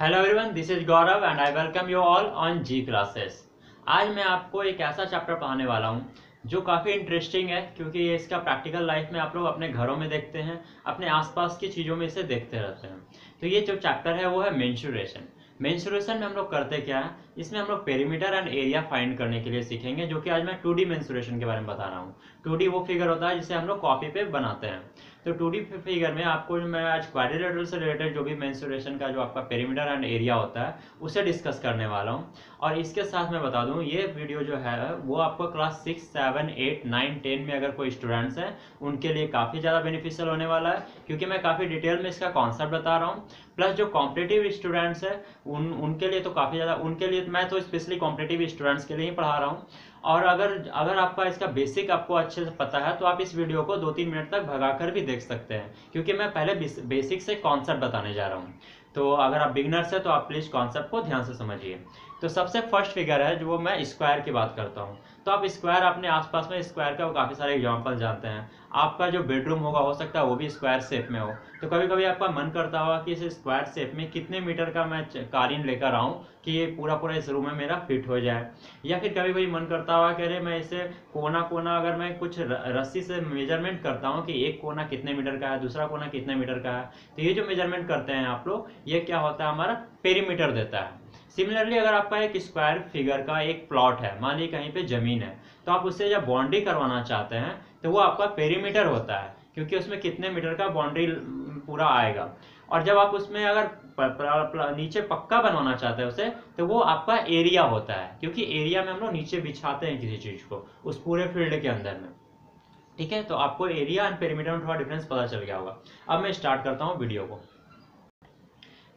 Hello everyone, this is Gaurav and I welcome you all on G classes. आज मैं आपको एक ऐसा चैप्टर पढ़ाने वाला हूँ जो काफ़ी इंटरेस्टिंग है, क्योंकि ये इसका प्रैक्टिकल लाइफ में आप लोग अपने घरों में देखते हैं, अपने आसपास की चीज़ों में इसे देखते रहते हैं। तो ये जो चैप्टर है वो है मेंस्ट्रुएशन। मेंस्ट्रुएशन में हम लोग करते क्या है, इसमें हम लोग पेरीमीटर एंड एरिया फाइंड करने के लिए सीखेंगे, जो कि आज मैं 2D मेंस्ट्रुएशन के बारे में बता रहा हूँ। 2D वो फिगर होता है जिसे हम लोग कॉपी पे बनाते हैं। तो 2D फिगर में आपको मैं आज क्वाड्रिलेटरल से रिलेटेड जो भी मेंस्ट्रुएशन का जो आपका पेरीमीटर एंड एरिया होता है उसे डिस्कस करने वाला हूँ। और इसके साथ मैं बता दूँ, ये वीडियो जो है वो आपको क्लास 6, 7, 8, 9, 10 में अगर कोई स्टूडेंट्स हैं उनके लिए काफ़ी ज़्यादा बेनिफिशियल होने वाला है, क्योंकि मैं काफ़ी डिटेल में इसका कॉन्सेप्ट बता रहा हूँ। प्लस जो कॉम्पिटिटिव स्टूडेंट्स हैं उनके लिए तो काफ़ी ज़्यादा, उनके लिए मैं तो स्पेशली कॉम्पिटिटिव स्टूडेंट्स के लिए ही पढ़ा रहा हूँ। और अगर आपका इसका बेसिक आपको अच्छे से पता है तो आप इस वीडियो को 2-3 मिनट तक भगाकर भी देख सकते हैं, क्योंकि मैं पहले बेसिक से कॉन्सेप्ट बताने जा रहा हूँ। तो अगर आप बिगनर्स हैं तो आप प्लीज़ कॉन्सेप्ट को ध्यान से समझिए। तो सबसे फर्स्ट फिगर है जो मैं स्क्वायर की बात करता हूँ। तो आप स्क्वायर अपने आसपास में स्क्वायर का काफ़ी सारे एग्जाम्पल जानते हैं। आपका जो बेडरूम होगा हो सकता है वो भी स्क्वायर शेप में हो। तो कभी कभी आपका मन करता होगा कि इस स्क्वायर शेप में कितने मीटर का मैं कालीन लेकर आऊँ कि ये पूरा इस रूम में मेरा फिट हो जाए। या फिर कभी कभी मन करता होगा कि अरे मैं इसे कोना कोना अगर मैं कुछ रस्सी से मेजरमेंट करता हूँ कि एक कोना कितने मीटर का है, दूसरा कोना कितने मीटर का है। तो ये जो मेजरमेंट करते हैं आप लोग, ये क्या होता है, हमारा पेरीमीटर देता है। सिमिलरली अगर आपका एक स्क्वायर फिगर का एक प्लॉट है, मान लीजिए कहीं पे जमीन है, तो आप उससे जब बाउंड्री करवाना चाहते हैं तो वो आपका पेरीमीटर होता है, क्योंकि उसमें कितने मीटर का बाउंड्री पूरा आएगा। और जब आप उसमें अगर नीचे पक्का बनवाना चाहते हैं उसे, तो वो आपका एरिया होता है, क्योंकि एरिया में हम लोग नीचे बिछाते हैं किसी चीज को उस पूरे फील्ड के अंदर में। ठीक है, तो आपको एरिया एंड पेरीमीटर में थोड़ा डिफरेंस पता चल गया होगा। अब मैं स्टार्ट करता हूँ वीडियो को।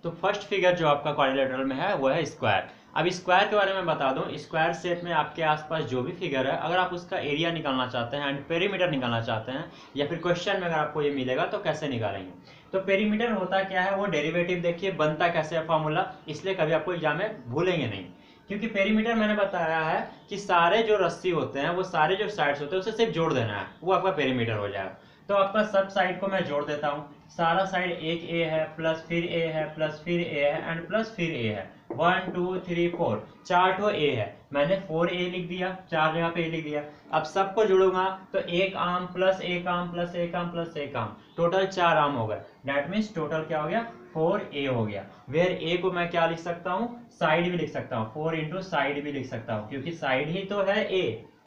तो फर्स्ट फिगर जो आपका क्वाड्रिलेटरल में है वो है स्क्वायर। अब स्क्वायर के बारे में बता दूं, स्क्वायर शेप में आपके आसपास जो भी फिगर है, अगर आप उसका एरिया निकालना चाहते हैं एंड पेरीमीटर निकालना चाहते हैं, या फिर क्वेश्चन में अगर आपको ये मिलेगा तो कैसे निकालेंगे। तो पेरीमीटर होता क्या है, वो डेरिवेटिव देखिए बनता कैसे है फॉर्मूला, इसलिए कभी आपको एग्जाम में भूलेंगे नहीं। क्योंकि पेरीमीटर मैंने बताया है कि सारे जो रस्सी होते हैं, वो सारे जो साइड्स होते हैं उसे सिर्फ जोड़ देना है, वो आपका पेरीमीटर हो जाएगा। तो आपका सब साइड को मैं जोड़ देता हूँ। सारा साइड एक ए है, प्लस फिर ए है, प्लस फिर ए है एंड प्लस फिर ए है। 1 2 3 4 4 ठो ए है, मैंने 4a लिख दिया, 4 जगह पे ए लिख दिया। अब सबको जोड़ूंगा तो एक आम प्लस एक आम प्लस एक आम प्लस एक आम, टोटल 4 आम हो गए। दैट मीन्स टोटल क्या हो गया, 4a हो गया। वेयर ए को मैं क्या लिख सकता हूँ, साइड भी लिख सकता हूँ, 4 इंटू साइड भी लिख सकता हूँ, क्योंकि साइड ही तो है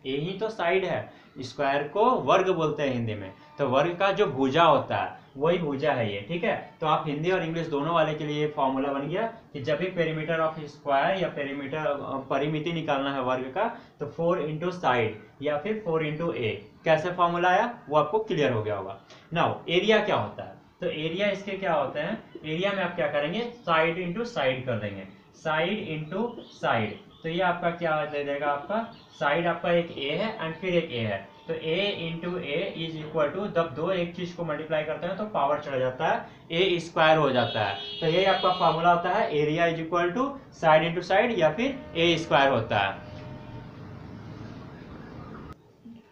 ए ही तो साइड है। स्क्वायर को वर्ग बोलते हैं हिंदी में, तो वर्ग का जो भुजा होता है वही भुजा है ये। ठीक है, तो आप हिंदी और इंग्लिश दोनों वाले के लिए फॉर्मूला बन गया कि जब भी पेरीमीटर ऑफ स्क्वायर या पेरीमीटर परिमिति निकालना है वर्ग का, तो 4 इंटू साइड या फिर 4 इंटू ए। कैसे फॉर्मूला आया वो आपको क्लियर हो गया होगा। नाउ एरिया क्या होता है, तो एरिया इसके क्या होते हैं, एरिया में आप क्या करेंगे, साइड इंटू साइड कर देंगे, साइड इंटू साइड। तो ये आपका क्या दे देगा, आपका साइड आपका एक ए है एंड फिर एक ए है, तो a into A is equal to, जब दो एक चीज को मल्टीप्लाई करते हैं तो पावर चढ़ जाता है, ए स्क्वायर हो जाता है। तो ये आपका फॉर्मूला होता है, area is equal to side into side या फिर ए स्क्वायर होता है।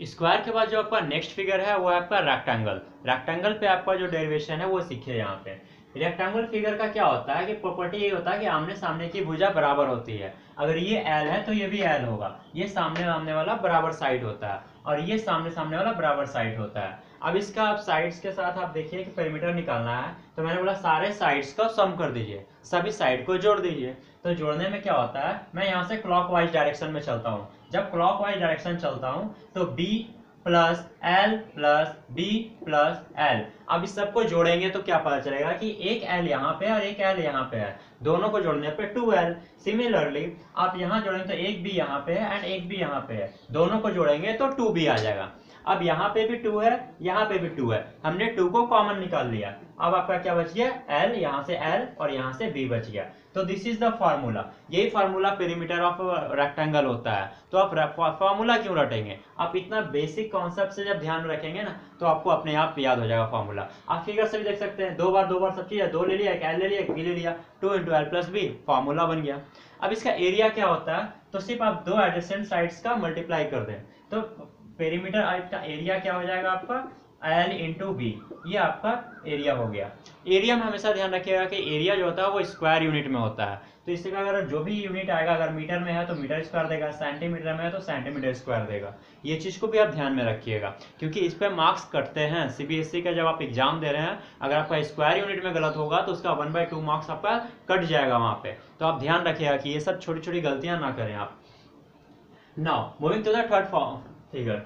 स्क्वायर के बाद जो आपका नेक्स्ट फिगर है वो है आपका रेक्टेंगल। रेक्टेंगल पे आपका जो डेरिवेशन है वो सीखे यहाँ पे। रेक्टेंगल फिगर का क्या होता है कि प्रॉपर्टी ये होता है कि आमने सामने की भुजा बराबर होती है। अगर ये एल है तो ये भी एल होगा, ये सामने सामने वाला बराबर साइड होता है और ये सामने सामने वाला बराबर साइड होता है। अब इसका आप साइड्स के साथ आप देखिए कि पेरीमीटर निकालना है, तो मैंने बोला सारे साइड्स का सम कर दीजिए, सभी साइड को जोड़ दीजिए। तो जोड़ने में क्या होता है, मैं यहाँ से क्लॉकवाइज डायरेक्शन में चलता हूँ। जब क्लॉकवाइज डायरेक्शन चलता हूँ तो b plus L plus B plus L. अब इस सबको जोड़ेंगे तो क्या पता चलेगा कि एक एल यहाँ पे और एक एल यहाँ पे है, दोनों को जोड़ने पे 2l। सिमिलरली आप यहाँ जोड़ेंगे तो एक b यहाँ पे है एंड एक b यहाँ पे है, दोनों को जोड़ेंगे तो 2b आ जाएगा। अब यहाँ पे भी 2 है, यहाँ पे भी 2 है, हमने 2 को कॉमन निकाल लिया। अब आपका क्या बच गया, l, यहाँ से l और यहाँ से b बच गया। तो दिस इज द फार्मूला, यही फार्मूला पेरीमीटर ऑफ रेक्टेंगल होता है। तो आप फार्मूला क्यों रटेंगे, आप इतना बेसिक कॉन्सेप्ट से जब ध्यान रखेंगे ना तो आपको अपने आप याद हो जाएगा फार्मूला। आप फिगर से भी देख सकते हैं, दो बार सब चीज है, 2 ले लिया, एक एल ले लिया, एक बी ले लिया, 2 into L plus B, formula बन गया। अब इसका एरिया क्या होता है, तो सिर्फ आप दो एडजेसेंट साइड्स का मल्टीप्लाई कर दें तो पेरीमीटर का एरिया क्या हो जाएगा आपका, L इंटू बी, ये आपका एरिया हो गया। एरिया में हमेशा ध्यान रखिएगा कि एरिया जो होता है वो स्क्वायर यूनिट में होता है, तो इससे अगर जो भी यूनिट आएगा, अगर मीटर में है तो मीटर स्क्वायर देगा, सेंटीमीटर में है तो सेंटीमीटर स्क्वायर देगा। ये चीज़ को भी आप ध्यान में रखिएगा, क्योंकि इस पर मार्क्स कटते हैं सीबीएसई का। जब आप एग्जाम दे रहे हैं, अगर आपका स्क्वायर यूनिट में गलत होगा तो उसका 1/2 मार्क्स आपका कट जाएगा वहाँ पे। तो आप ध्यान रखिएगा कि ये सब छोटी छोटी गलतियाँ ना करें आप। Now moving to the third figure.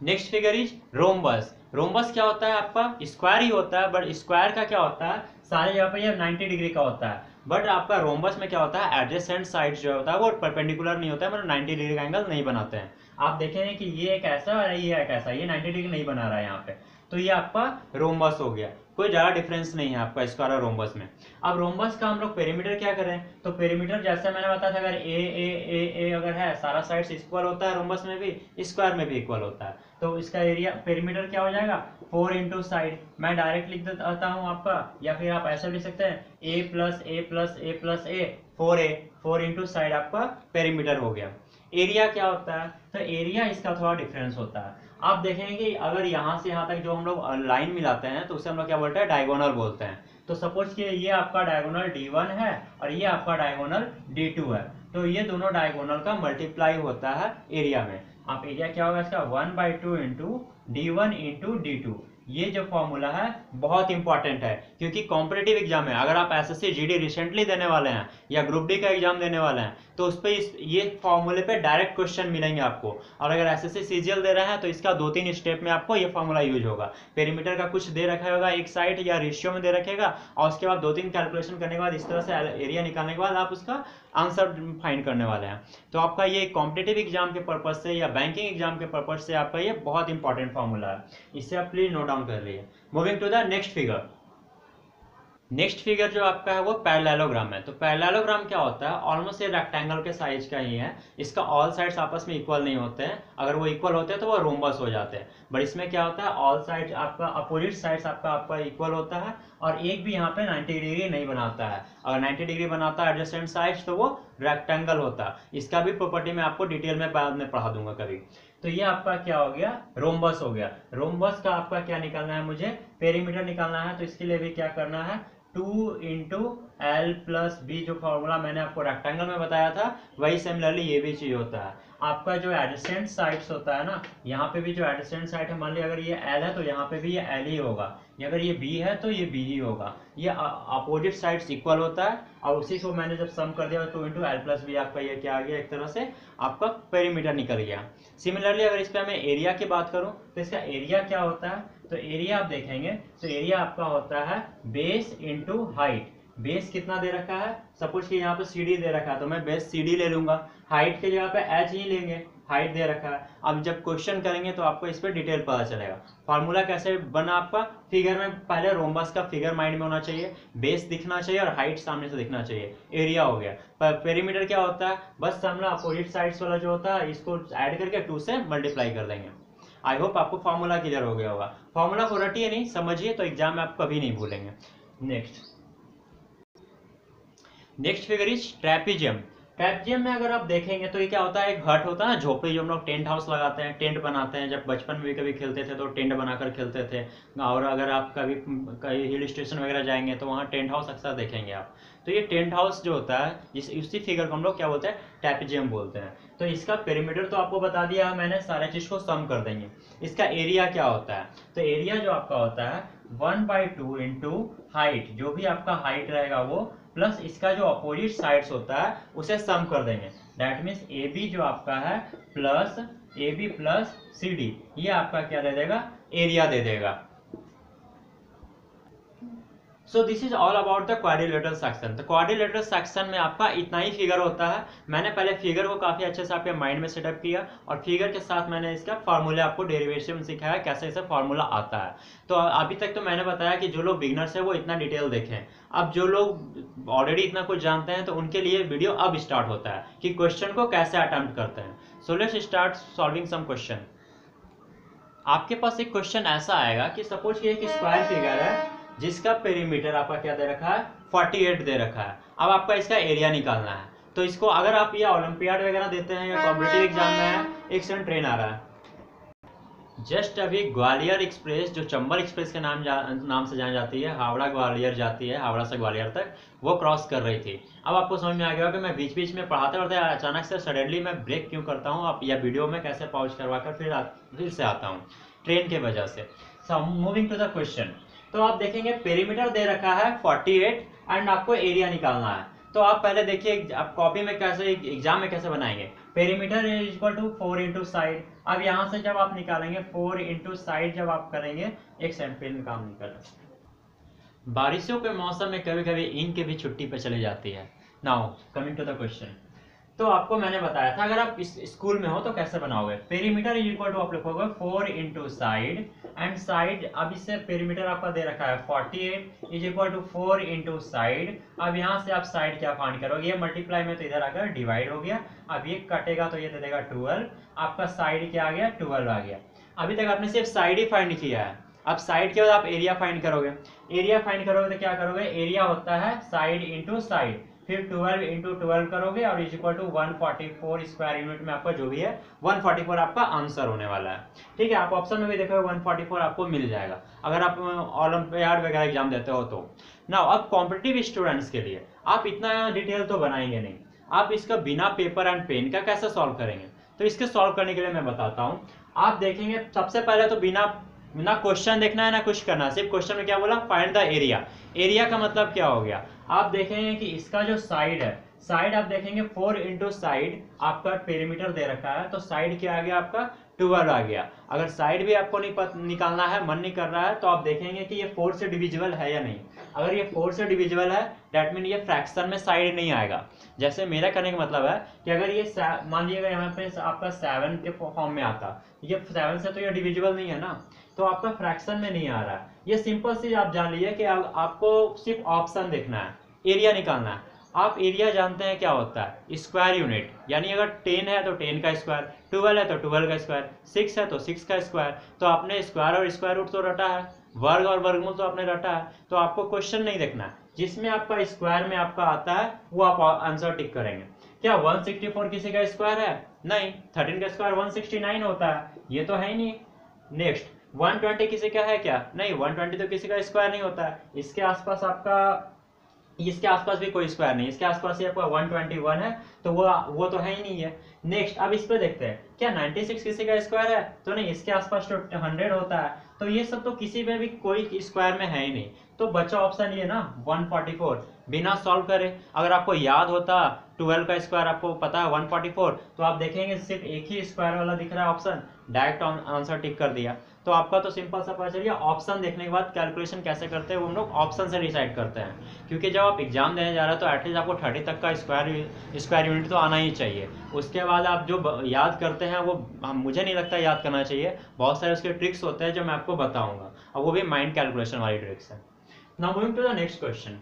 Next figure is rhombus. Rhombus क्या होता है? आपका स्क्वायर ही होता है, बट स्क्वायर का क्या होता है, सारे जगह पे ये 90 डिग्री का होता है। बट आपका रोम्बस में क्या होता है, एडजेसेंट साइड जो होता है वो परपेंडिकुलर नहीं होता है, मतलब 90 डिग्री का एंगल नहीं बनाते हैं। आप देखेंगे कि ये एक ऐसा और ये एक ऐसा, ये 90 डिग्री नहीं बना रहा है यहाँ पे, तो ये आपका रोम्बस हो गया। कोई ज़्यादा डिफरेंस नहीं है आपका स्क्वायर और रोम्बस में। अब रोम्बस का हम लोग पेरीमीटर क्या करें, तो पेरीमीटर जैसे मैंने बताया था, अगर ए अगर है, सारा साइड्स इक्वल होता है, रोम्बस में भी स्क्वायर में भी इक्वल होता है, तो इसका एरिया पेरीमीटर क्या हो जाएगा, 4 इंटू साइड। मैं डायरेक्ट लिख देता हूँ आपका, या फिर आप ऐसे लिख सकते हैं ए प्लस ए प्लस ए प्लस ए 4a, 4 इंटू साइड आपका पेरीमीटर हो गया। एरिया क्या होता है, तो एरिया इसका थोड़ा डिफरेंस होता है। आप देखेंगे कि अगर यहाँ से यहाँ तक जो हम लोग लाइन मिलाते हैं तो उसे हम लोग क्या बोलते हैं, डायगोनल बोलते हैं। तो सपोज कि ये आपका डायगोनल D1 है और ये आपका डायगोनल D2 है, तो ये दोनों डायगोनल का मल्टीप्लाई होता है एरिया में। आप एरिया क्या होगा इसका, 1/2 इंटू D1 इंटू D2। ये जो फॉर्मूला है बहुत इंपॉर्टेंट है, क्योंकि कॉम्पिटिटिव एग्जाम में अगर आप एसएससी जीडी रिसेंटली देने वाले हैं या ग्रुप डी का एग्जाम देने वाले हैं, तो उस पर ये फॉर्मूले पे डायरेक्ट क्वेश्चन मिलेंगे आपको। और अगर एसएससी सीजीएल दे रहे हैं तो इसका 2-3 स्टेप में आपको ये फॉर्मूला यूज होगा। पेरीमीटर का कुछ दे रखा होगा एक साइड या रेशियो में दे रखेगा, और उसके बाद 2-3 कैलकुलेशन करने के बाद, इस तरह से एरिया निकालने के बाद आप उसका आंसर फाइंड करने वाले हैं। तो आपका ये कॉम्पिटिटिव एग्जाम के पर्पज से या बैंकिंग एग्जाम के पर्पज से आपका ये बहुत इंपॉर्टेंट फॉर्मूला है, इससे आप प्लीज नोट डाउन कर लीजिए। Moving to the next figure. Next figure जो आपका है वो पैरेललोग्राम है। तो पैरेललोग्राम क्या होता है, ऑलमोस्ट ये रेक्टेंगल के साइज का ही है। इसका ऑल साइड्स आपस में इक्वल नहीं होते हैं, अगर वो इक्वल होते हैं तो वो रोम्बस हो जाते हैं। बट इसमें क्या होता है, ऑल साइड्स आपका अपोजिट साइड्स आपका इक्वल होता है, और एक भी यहाँ पे 90 डिग्री नहीं बनाता है। अगर 90 डिग्री बनाता है एडजेसेंट साइड्स तो वो रेक्टेंगल होता है। इसका भी प्रॉपर्टी मैं आपको डिटेल में बाद में पढ़ा दूंगा कभी। तो ये आपका क्या हो गया, रोम्बस हो गया। रोम्बस का आपका क्या निकालना है, मुझे पेरीमीटर निकालना है। तो इसके लिए भी क्या करना है, 2 इंटू एल प्लस बी, जो फॉर्मूला मैंने आपको रेक्टेंगल में बताया था वही सिमिलरली ये भी चीज होता है। आपका जो एडजेसेंट साइड्स होता है ना, यहाँ पे भी जो एडजेसेंट साइड है, मान लिया अगर ये एल है तो यहाँ पे भी ये एल ही होगा, अगर ये बी है तो ये बी ही होगा। ये अपोजिट साइड्स इक्वल होता है, और उसी को मैंने जब सम कर दिया 2 इंटू एल प्लस बी, आपका ये क्या आ गया, एक तरह से आपका पेरीमीटर निकल गया। सिमिलरली अगर इस पर मैं एरिया की बात करूं तो इसका एरिया क्या होता है, तो एरिया आप देखेंगे तो एरिया आपका होता है बेस इंटू हाइट। बेस कितना दे रखा है, सपोज कि यहाँ पे CD दे रखा है तो मैं बेस CD ले लूंगा, हाइट के जगह पे H ही लेंगे, हाइट दे रखा है। अब जब क्वेश्चन करेंगे तो आपको इस पर डिटेल पता चलेगा। फार्मूला कैसे बना आपका, फिगर में पहले रोम्बस का फिगर माइंड में होना चाहिए, बेस दिखना चाहिए और हाइट सामने से दिखना चाहिए। एरिया हो गया। पर पेरीमीटर क्या होता है, बस हम लोग अपोजिट साइड्स वाला जो होता है इसको ऐड करके 2 से मल्टीप्लाई कर देंगे। आई होप आपको फॉर्मूला क्लियर हो गया होगा। फॉर्मूला को रटिए नहीं, समझिए, तो एग्जाम में आप कभी नहीं भूलेंगे। Next figure is trapezium. Trapezium में अगर आप देखेंगे तो ये क्या होता है, एक हट होता है ना, झोपड़ी, जो हम लोग टेंट हाउस लगाते हैं, टेंट बनाते हैं। जब बचपन में भी कभी खेलते थे तो टेंट बनाकर खेलते थे, और अगर आप कभी कहीं हिल स्टेशन वगैरह जाएंगे तो वहाँ टेंट हाउस अक्सर देखेंगे आप। तो ये टेंट हाउस जो होता है, उसी फिगर को हम लोग क्या बोलते हैं, ट्रेपेजियम बोलते हैं। तो इसका पेरीमीटर तो आपको बता दिया है मैंने, सारे चीज को सम कर देंगे। इसका एरिया क्या होता है, तो एरिया जो आपका होता है 1/2 इंटू हाइट, जो भी आपका हाइट रहेगा वो, प्लस इसका जो अपोजिट साइड्स होता है उसे सम कर देंगे। दैट मीन्स ए बी जो आपका है plus A B plus CD, ये आपका क्या दे देगा, एरिया दे देगा। So this is all about the quadrilateral section. तो क्वाड्रिलेटरल सेक्शन में आपका इतना ही फिगर होता है। मैंने पहले फिगर को काफी अच्छे से आपके माइंड में सेटअप किया, और फिगर के साथ मैंने इसका फार्मूला आपको डेरिवेशन सिखाया, कैसे इसे फार्मूला आता है। तो अभी तक तो मैंने बताया कि जो लोग बिगनर्स है वो इतना डिटेल देखें। अब जो लोग ऑलरेडी इतना कुछ जानते हैं तो उनके लिए वीडियो अब स्टार्ट होता है कि क्वेश्चन को कैसे अटेम्प्ट करते हैं। So let's start solving some question. आपके पास एक क्वेश्चन ऐसा आएगा कि सपोज कि एक स्क्वायर फिगर है जिसका पेरीमीटर आपका क्या दे रखा है, 48 दे रखा है। अब आपका इसका एरिया निकालना है। तो इसको अगर आप ये ओलंपियाड वगैरह देते हैं या कॉम्पिटिटिव एग्जाम में है, एक सेकंड ट्रेन आ रहा है। जस्ट अभी ग्वालियर एक्सप्रेस जो चंबल एक्सप्रेस के नाम से जानी जाती है, हावड़ा ग्वालियर जाती है, हावड़ा से ग्वालियर तक, वो क्रॉस कर रही थी। अब आपको समझ में आ गया कि मैं बीच बीच में पढ़ाते पढ़ते अचानक से सडनली मैं ब्रेक क्यों करता हूँ, आप या वीडियो में कैसे पॉज करवा कर फिर से आता हूँ, ट्रेन के वजह से। So moving to the question. तो आप देखेंगे पेरीमीटर दे रखा है 48 एंड आपको एरिया निकालना है। तो आप पहले देखिए आप कॉपी में कैसे एग्जाम में कैसे बनाएंगे, perimeter is equal to 4 into side. अब यहाँ से जब आप निकालेंगे 4 इंटू साइड जब आप करेंगे, एक सेकंड पेन काम निकल, बारिशों के मौसम में कभी कभी इंक भी छुट्टी पे चली जाती है। Now coming to the question. तो आपको मैंने बताया था अगर आप इस स्कूल में हो तो कैसे बनाओगे, पेरीमीटर इज इक्वल टू आप लिखोगे 4 इंटू साइड एंड साइड, अब इससे पेरीमीटर आपका दे रखा है 48 is equal to 4 into side. अब यहाँ से आप साइड क्या फाइंड करोगे, ये मल्टीप्लाई में तो इधर आकर डिवाइड हो गया, अब ये कटेगा तो ये दे देगा 12, आपका साइड क्या आ गया 12 आ गया। अभी तक आपने सिर्फ साइड ही फाइंड किया है, अब साइड के बाद आप एरिया फाइंड करोगे। एरिया फाइंड करोगे तो क्या करोगे, एरिया होता है साइड इंटू साइड, फिर 12 इंटू 12 करोगे और is equal to 144 square unit में आपका जो भी है 144 आपका आंसर होने वाला है। ठीक है, आप ऑप्शन में भी देखोगे 144 आपको मिल जाएगा अगर आप ओलंपियाड वगैरह एग्जाम देते हो तो। ना अब कॉम्पिटिटिव स्टूडेंट्स के लिए आप इतना डिटेल तो बनाएंगे नहीं, आप इसका बिना पेपर एंड पेन का कैसे सॉल्व करेंगे। तो इसके सॉल्व करने के लिए मैं बताता हूँ। आप देखेंगे सबसे पहले तो बिना ना क्वेश्चन देखना है ना कुछ करना, सिर्फ क्वेश्चन में क्या बोला, फाइंड द एरिया। एरिया का मतलब क्या हो गया, आप देखेंगे कि इसका जो साइड है, साइड आप देखेंगे 4 इंटू साइड आपका पेरीमीटर दे रखा है, तो साइड क्या आ गया आपका 12 आ गया। अगर साइड भी आपको निकालना है, मन नहीं कर रहा है, तो आप देखेंगे कि ये 4 से डिविजिबल है या नहीं। अगर ये 4 से डिविजिबल है दैट मीन ये फ्रैक्शन में साइड नहीं आएगा। जैसे मेरा करने का मतलब है कि अगर ये मान लीजिएगा यहाँ पे आपका 7 के फॉर्म में आता, ये 7 से तो ये डिविजिबल नहीं है ना, तो आपका फ्रैक्शन में नहीं आ रहा है। ये सिंपल चीज आप जान लीजिए कि आपको सिर्फ ऑप्शन देखना है, एरिया निकालना है। आप एरिया जानते हैं क्या होता है, स्क्वायर यूनिट, यानी अगर 10 है तो 10 का स्क्वायर, 12 है तो 12 का स्क्वायर, 6 है तो 6 का स्क्वायर। तो आपने स्क्वायर और स्क्वायर रूट तो रटा है, वर्ग और वर्गमूल तो आपने रटा है, तो आपको क्वेश्चन नहीं देखना है, जिसमें आपका स्क्वायर में आपका आता है वो आप आंसर टिक करेंगे। क्या 164 किसी का स्क्वायर है, नहीं। 13 का स्क्वायर 169 होता है, ये तो है ही नहीं। नेक्स्ट 120 किसी का है क्या, नहीं, 120 तो किसी का स्क्वायर नहीं होता है। इसके आसपास आपका, इसके आसपास भी कोई स्क्वायर नहीं, इसके आसपास ही आपका 121 है, तो वो तो है ही नहीं है। नेक्स्ट अब इस पे देखते हैं, क्या 96 किसी का स्क्वायर है, तो नहीं, इसके आसपास तो 100 होता है, तो ये सब तो किसी में भी कोई स्क्वायर में है ही नहीं। तो बचा ऑप्शन ये ना 144, बिना सॉल्व करे। अगर आपको याद होता 12 का स्क्वायर आपको पता है 144, तो आप देखेंगे सिर्फ एक ही स्क्वायर वाला दिख रहा है ऑप्शन, डायरेक्ट आंसर टिक कर दिया। तो आपका तो सिंपल सा पता चलिए ऑप्शन देखने के बाद कैलकुलेशन कैसे करते हैं वो हम लोग ऑप्शन से डिसाइड करते हैं। क्योंकि जब आप एग्जाम देने जा रहे हो तो एटलीस्ट आपको 30 तक का स्क्वायर यूनिट तो आना ही चाहिए। उसके बाद आप जो याद करते हैं वो मुझे नहीं लगता याद करना चाहिए, बहुत सारे उसके ट्रिक्स होते हैं जो मैं आपको बताऊंगा, और वो भी माइंड कैलकुलेशन वाली ट्रिक्स है। Now moving to the next question.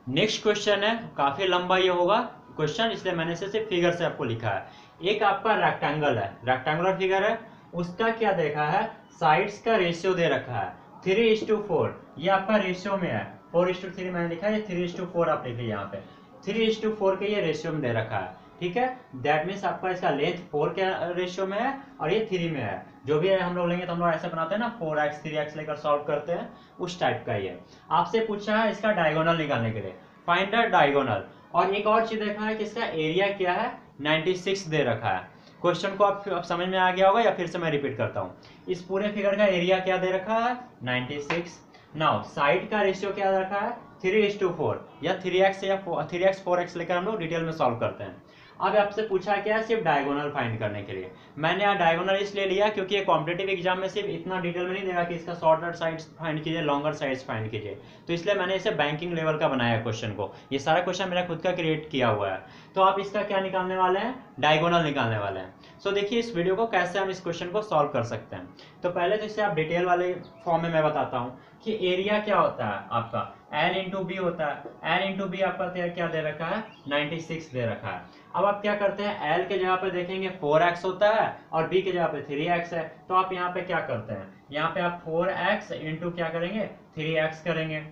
Next question है, काफी लंबा ये होगा क्वेश्चन, इसलिए मैंने इसे सिर्फ फिगर से आपको लिखा है। एक आपका रेक्टेंगल है, रेक्टेंगुलर फिगर है, उसका क्या देखा है, साइड्स का रेशियो दे रखा है 3:4, ये आपका रेशियो में है। 4:3 मैंने लिखा है, 3:4 आप लिखिए यहाँ पे, 3:4 के ये रेशियो में दे रखा है। ठीक है, दैट मीन्स आपका इसका लेंथ 4 के रेशियो में है और ये 3 में है। जो भी है हम लोग लेंगे तो हम लोग ऐसे बनाते हैं ना, 4x 3x लेकर सॉल्व करते हैं, उस टाइप का ये आपसे पूछा है इसका डायगोनल निकालने के लिए, फाइंड द डायगोनल। और एक और चीज देखा है कि इसका एरिया क्या है, 96 दे रखा है। क्वेश्चन को आप समझ में आ गया होगा या फिर से मैं रिपीट करता हूँ। इस पूरे फिगर का एरिया क्या दे रखा है, 96। नाउ साइड का रेशियो क्या रखा है, 3:4, या 3x या 3x 4x लेकर हम लोग डिटेल में सॉल्व करते हैं। अब आपसे पूछा क्या है, सिर्फ डायगोनल फाइंड करने के लिए। मैंने यहाँ डायगोनल इसलिए लिया क्योंकि ये कॉम्पिटेटिव एग्जाम में सिर्फ इतना डिटेल में नहीं देगा कि इसका शॉर्टर साइड्स फाइंड कीजिए, लॉन्गर साइड्स फाइंड कीजिए, तो इसलिए मैंने इसे बैंकिंग लेवल का बनाया क्वेश्चन को। ये सारा क्वेश्चन मेरा खुद का क्रिएट किया हुआ है। तो आप इसका क्या निकालने वाले हैं, डायगोनल निकालने वाले हैं। सो देखिए इस वीडियो को कैसे हम इस क्वेश्चन को सॉल्व कर सकते हैं। तो पहले तो इसे आप डिटेल वाले फॉर्म में मैं बताता हूँ कि एरिया क्या होता है आपका, L इंटू बी होता है। L इंटू बी आपका क्या दे रखा है, 96 दे रखा है। अब आप क्या करते हैं, L के जगह पे देखेंगे 4x होता है और B के जगह पे 3x है, तो आप यहाँ पे क्या करते हैं, यहाँ पे आप 4x इंटू क्या करेंगे, 3x करेंगे।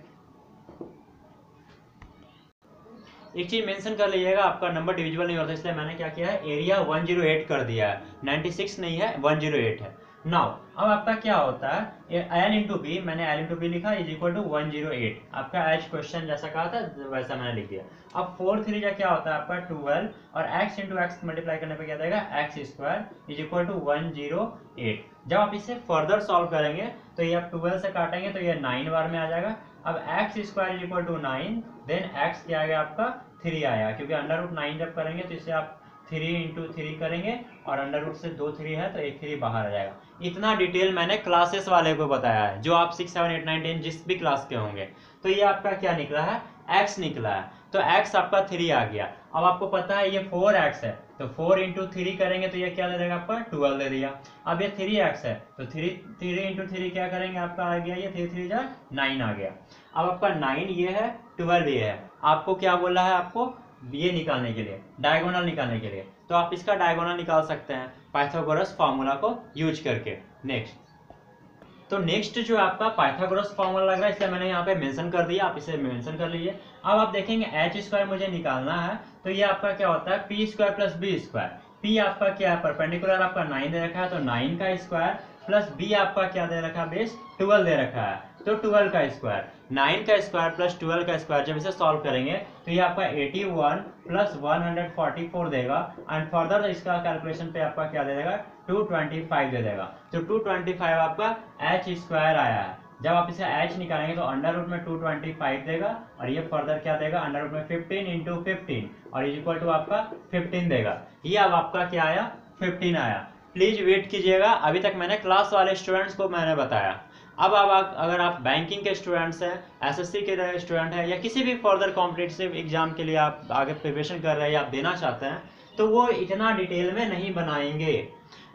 एक चीज मेंशन कर लीजिएगा, आपका नंबर डिविजिबल नहीं होता, इसलिए मैंने क्या किया है, एरिया 108 कर दिया है, 96 नहीं है 108 है। नाउ अब आपका क्या होता है, एल इंटू बी, मैंने एल इंटू बी लिखा इज इक्वल टू 108, आपका एच क्वेश्चन जैसा कहा था वैसा मैंने लिख दिया। अब 4 3 जा क्या होता है आपका 12, और x इंटू एक्स मल्टीप्लाई करने पे क्या देगा X square is equal to 108। जब आप इसे फर्दर सॉल्व करेंगे तो ये आप 12 से काटेंगे तो ये 9 बार में आ जाएगा। अब X square is equal to 9, then X क्या आ गया आपका 3 आया, क्योंकि अंडर रूट 9 जब करेंगे तो इसे आप 3 इंटू 3 करेंगे और अंडर रूट से 2 3 है तो एक 3 बाहर आ जाएगा। इतना डिटेल मैंने क्लासेस वाले को बताया है, जो आप 6 7 8 9 10 जिस भी क्लास के होंगे। तो ये आपका क्या निकला है, x निकला है, तो x आपका 3 आ गया। अब आपको पता है ये 4x है, तो 4 इंटू 3 करेंगे तो ये क्या दे देगा आपका 12 दे दिया। अब ये 3x है तो 3 इंटू 3 क्या करेंगे आपका आ गया ये 3 3 जा 9 आ गया। अब आपका 9 ये है 12 ये है, आपको क्या बोला है, आपको ये निकालने के लिए, डायगोनल निकालने के लिए, तो आप इसका डायगोनल निकाल सकते हैं पाइथागोरस फार्मूला को यूज करके। नेक्स्ट, तो नेक्स्ट जो आपका पाइथागोरस फार्मूला लग रहा है इसलिए मैंने यहाँ पे मेंशन कर दिया, आप इसे मेंशन कर लीजिए। अब आप देखेंगे एच स्क्वायर मुझे निकालना है, तो ये आपका क्या होता है P square plus B square. P आपका क्या है, परपेंडिकुलर आपका 9 दे रखा है तो 9 का स्क्वायर, प्लस बी आपका क्या दे रखा है बेस 12 दे रखा है तो 12 का स्क्वायर। 9 का स्क्वायर प्लस 12 का स्क्वायर जब इसे सॉल्व करेंगे तो ये आपका 81 प्लस 144 देगा, एंड फर्दर इसका कैलकुलेशन पे आपका क्या दे देगा 225 दे देगा। तो 225 आपका एच स्क्वायर आया है। जब आप इसे एच निकालेंगे तो अंडर रूट में 225 देगा, और ये फर्दर क्या देगा अंडर रूट में 15 इंटू 15 और इज इक्वल टू आपका 15 देगा। ये अब आपका क्या आया 15 आया। प्लीज वेट कीजिएगा, अभी तक मैंने क्लास वाले स्टूडेंट्स को मैंने बताया। अब आप अगर आप बैंकिंग के स्टूडेंट्स हैं, एसएससी के स्टूडेंट हैं, या किसी भी फर्दर कॉम्पिटिटिव एग्जाम के लिए आप आगे प्रिपरेशन कर रहे हैं या आप देना चाहते हैं, तो वो इतना डिटेल में नहीं बनाएंगे।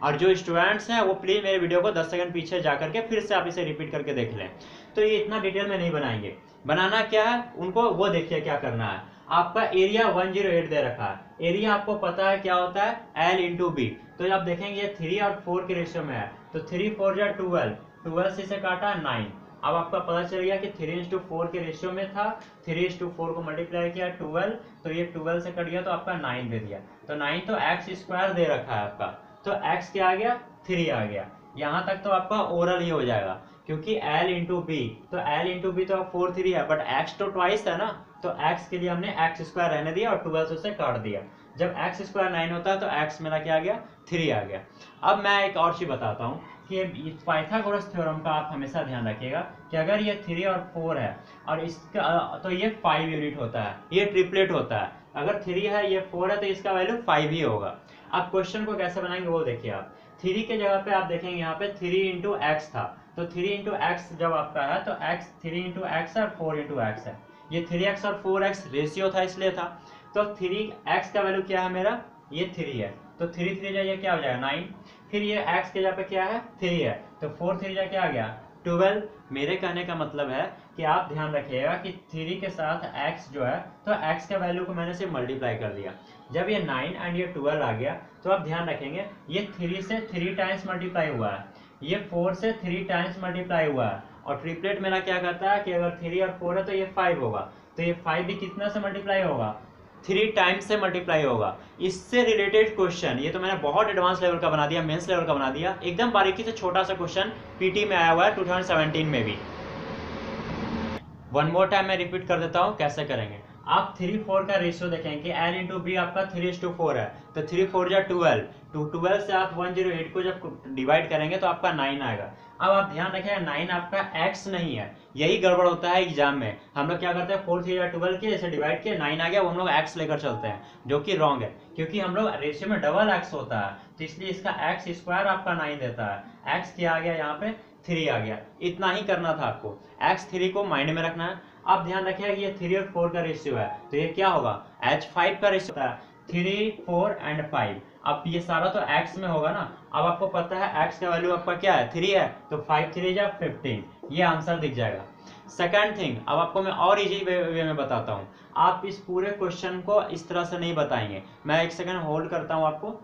और जो स्टूडेंट्स हैं वो प्लीज मेरे वीडियो को 10 सेकंड पीछे जा करके फिर से आप इसे रिपीट करके देख लें। तो ये इतना डिटेल में नहीं बनाएंगे। बनाना क्या है उनको वो देखिए क्या करना है। आपका एरिया 108 दे रखा है, एरिया आपको पता है क्या होता है एल इंटू बी। तो आप देखेंगे ये 3 और 4 के रेशियो में है, तो 3 4 जा 12, 12 से इसे काटा 9। अब आपका पता चल गया कि 3:4 के रेशियो में था, 3:4 को मल्टीप्लाई किया 12, तो ये 12 से कट गया तो आपका 9 दे दिया। तो 9 तो एक्स स्क्वायर दे रखा है आपका, तो x क्या आ गया 3 आ गया। यहाँ तक तो आपका ओरल ही हो जाएगा, क्योंकि l इंटू बी, तो l इंटू बी तो 4 3 है, बट x तो ट्वाइस है ना, तो x के लिए हमने एक्स स्क्वायर रहने दिया और 12 से उसे काट दिया। जब एक्स स्क्वायर 9 होता है तो x मेरा क्या आ गया 3 आ गया। अब मैं एक और चीज बताता हूँ कि पाइथागोरस थ्योरम का आप हमेशा ध्यान रखिएगा कि अगर ये 3 और 4 है और इसका तो ये 5 यूनिट होता है, ये ट्रिपलेट होता है। अगर 3 है ये 4 है तो इसका वैल्यू 5 ही होगा। आप क्वेश्चन को कैसे बनाएंगे वो देखिए। आप 3 के जगह पे आप देखेंगे यहाँ पे 3 इंटू एक्स था, तो 3 इंटू एक्स जब आपका है तो x 3 इंटू एक्स है और 4 इंटू एक्स है। ये 3x और 4x रेशियो था इसलिए था। तो 3x का वैल्यू क्या है मेरा ये 3 है, तो 3 3 जाइए क्या हो जाएगा 9। फिर ये x के जगह पे क्या है 3 है, तो 4 3 जा क्या आ गया 12। मेरे कहने का मतलब है कि आप ध्यान रखिएगा कि 3 के साथ x जो है तो x का वैल्यू को मैंने सिर्फ मल्टीप्लाई कर दिया। जब ये 9 एंड ये 12 आ गया तो आप ध्यान रखेंगे ये 3 से 3 टाइम्स मल्टीप्लाई हुआ है, ये 4 से 3 टाइम्स मल्टीप्लाई हुआ है, और ट्रिपलेट मेरा क्या कहता है कि अगर 3 और 4 है तो ये 5 होगा, तो ये 5 भी कितना से मल्टीप्लाई होगा 3 टाइम्स से मल्टीप्लाई होगा। इससे रिलेटेड क्वेश्चन ये तो मैंने बहुत एडवांस लेवल का बना दिया, मेंस लेवल का बना दिया, एकदम बारीकी से छोटा सा क्वेश्चन पीटी में आया हुआ है 2017 में भी। वन मोर टाइम मैं रिपीट कर देता हूँ कैसे करेंगे। आप 3 4 का रेशियो देखेंगे कि एल इंटू बी आपका 3:4 है, तो 3 4 जा 12, 12 से आप 108 को जब डिवाइड करेंगे तो आपका 9 आएगा। अब आप ध्यान रखिएगा 9 आपका x नहीं है, यही गड़बड़ होता है एग्जाम में। हम लोग क्या करते हैं 4 3 या 12 के जैसे डिवाइड किया 9 आ गया, वो हम लोग x लेकर चलते हैं, जो कि रॉन्ग है, क्योंकि हम लोग रेशियो में डबल x होता है, तो इसलिए इसका x स्क्वायर आपका 9 देता है। x क्या आ गया यहाँ पे 3 आ गया। इतना ही करना था आपको, x 3 को माइंड में रखना है। आप ध्यान रखिएगा ये 3 और 4 का रेशियो है, तो ये क्या होगा h 5 का रेशियो है, 3 4 एंड 5। अब ये सारा तो x में होगा ना। अब आपको पता है x का वैल्यू आपका क्या है 3 है, तो 5 3 जा 15, ये आंसर दिख जाएगा। सेकंड थिंग, अब आपको मैं और इजी वे में बताता हूँ। आप इस पूरे क्वेश्चन को इस तरह से नहीं बताएंगे, मैं एक सेकंड होल्ड करता हूँ आपको।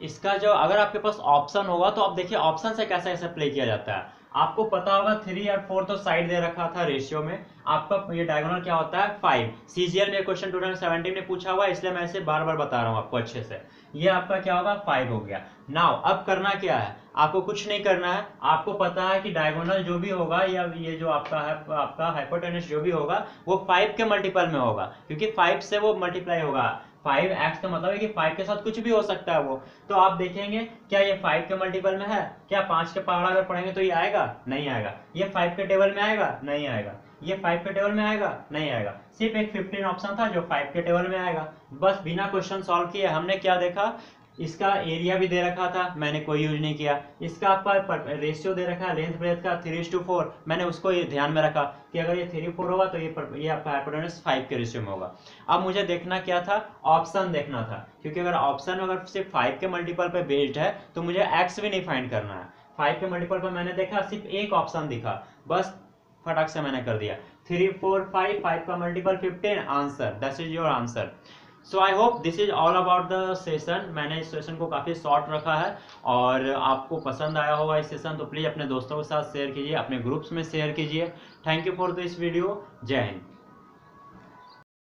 इसका जो अगर आपके पास ऑप्शन होगा तो आप देखिए ऑप्शन से कैसे कैसे प्ले किया जाता है। आपको पता होगा 3 और 4 तो साइड दे रखा था रेशियो में। आपका ये डायगोनल क्या होता है 5। सीजीएल में क्वेश्चन 2017 में पूछा हुआ है, इसलिए मैं इसे बार बार बता रहा हूँ आपको अच्छे से। ये आपका क्या होगा 5 हो गया। नाउ अब करना क्या है, आपको कुछ नहीं करना है। आपको पता है कि डायगोनल जो भी होगा या ये जो आपका है आपका हाइपोटेनस जो भी होगा वो 5 के मल्टीपल में होगा, क्योंकि 5 से वो मल्टीप्लाई होगा। 5x का मतलब है कि 5 के साथ कुछ भी हो सकता है वो। तो आप देखेंगे क्या ये 5 के मल्टीपल में है, क्या 5 के पहाड़ा अगर पढ़ेंगे तो ये आएगा, नहीं आएगा। ये 5 के टेबल में आएगा, नहीं आएगा। ये 5 के टेबल में आएगा, नहीं आएगा। सिर्फ एक 15 ऑप्शन था जो 5 के टेबल में आएगा। बस बिना क्वेश्चन सॉल्व किए हमने क्या देखा, इसका एरिया भी दे रखा था, मैंने कोई यूज नहीं किया। इसका आपका रेशियो दे रखा है लेंथ ब्रेथ का 3:4, मैंने उसको ये ध्यान में रखा कि अगर ये 3:4 होगा तो ये आपका हाइपोटेनस 5 के रेशियो में होगा। अब मुझे देखना क्या था, ऑप्शन देखना था, क्योंकि अगर ऑप्शन अगर सिर्फ 5 के मल्टीपल पे बेस्ड है तो मुझे एक्स भी नहीं फाइंड करना है। 5 के मल्टीपल पर मैंने देखा सिर्फ एक ऑप्शन दिखा, बस फटाक से मैंने कर दिया 3 4 5, 5 का multiple 15, answer that is your answer. So I hope this is all about the session. मैंने इस सेशन को काफ़ी शॉर्ट रखा है और आपको पसंद आया होगा इस सेशन, तो प्लीज़ अपने दोस्तों के साथ शेयर कीजिए, अपने ग्रुप्स में शेयर कीजिए। Thank you for this video. जय हिंद।